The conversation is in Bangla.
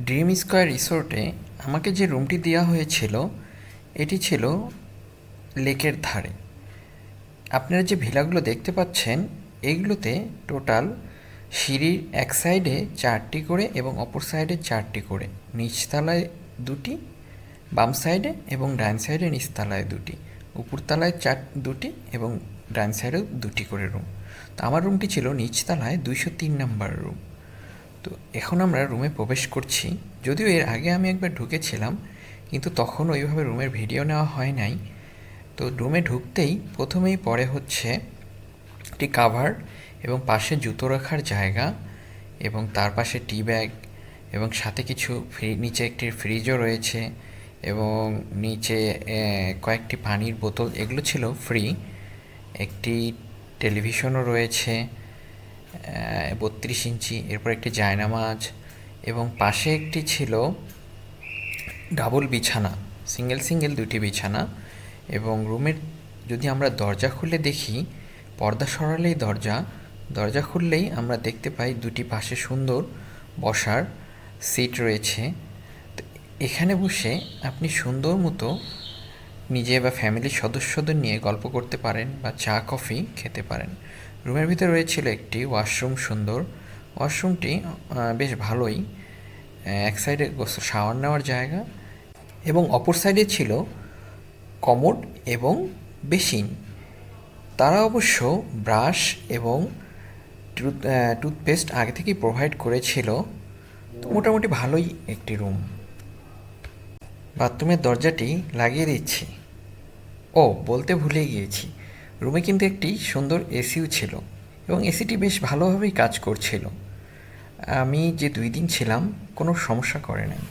ড্রিম স্কয়ার রিসোর্টে আমাকে যে রুমটি দেওয়া হয়েছিল এটি ছিল লেকের ধারে। আপনারা যে ভিলাগুলো দেখতে পাচ্ছেন এইগুলোতে টোটাল সিঁড়ির এক সাইডে 4টি করে এবং অপর সাইডে 4টি করে, নিচতলায় 2টি, বাম সাইডে এবং ডান সাইডে নিচতলায় 2টি, উপরতলায় 2টি এবং ডান সাইডেও 2টি করে রুম। তো আমার রুমটি ছিল নিচতলায় 203 নাম্বার রুম। তো এখন আমরা রুমে প্রবেশ করছি। যদিও এর আগে আমি একবার ঢুকেছিলাম, কিন্তু তখন ওইভাবে রুমের ভিডিও নেওয়া হয় নাই। তো রুমে ঢুকতেই প্রথমেই পড়ে হচ্ছে একটি কাভার এবং পাশে জুতো রাখার জায়গা এবং তার পাশে টি ব্যাগ এবং সাথে কিছু নিচে একটি ফ্রিজও রয়েছে এবং নিচে কয়েকটি পানির বোতল, এগুলো ছিল ফ্রি। একটি টেলিভিশনও রয়েছে 32 ইঞ্চি, এরপর একটি জায়নামাজ এবং পাশে একটি ছিল ডাবল বিছানা, সিঙ্গেল 2টি বিছানা। এবং রুমের যদি আমরা দরজা খুলে দেখি, পর্দা সরালেই দরজা খুললেই আমরা দেখতে পাই 2টি পাশে সুন্দর বসার সিট রয়েছে। তো এখানে বসে আপনি সুন্দর মতো নিজে বা ফ্যামিলির সদস্যদের নিয়ে গল্প করতে পারেন বা চা কফি খেতে পারেন। রুমের ভিতরে রয়েছিল একটি ওয়াশরুম, সুন্দর ওয়াশরুমটি, বেশ ভালোই। এক সাইডে শাওয়ার নেওয়ার জায়গা এবং অপর সাইডে ছিল কমোড এবং বেসিন। তারা অবশ্য ব্রাশ এবং টুথপেস্ট আগে থেকেই প্রোভাইড করেছিল। তো মোটামুটি ভালোই একটি রুম। বাথরুমের দরজাটি লাগিয়ে দিচ্ছি। ও, বলতে ভুলে গিয়েছি, রুমে কিন্তু একটি সুন্দর এসিও ছিল এবং এসিটি বেশ ভালোভাবেই কাজ করছিল। আমি যে 2 দিন ছিলাম কোনো সমস্যা করে নাই।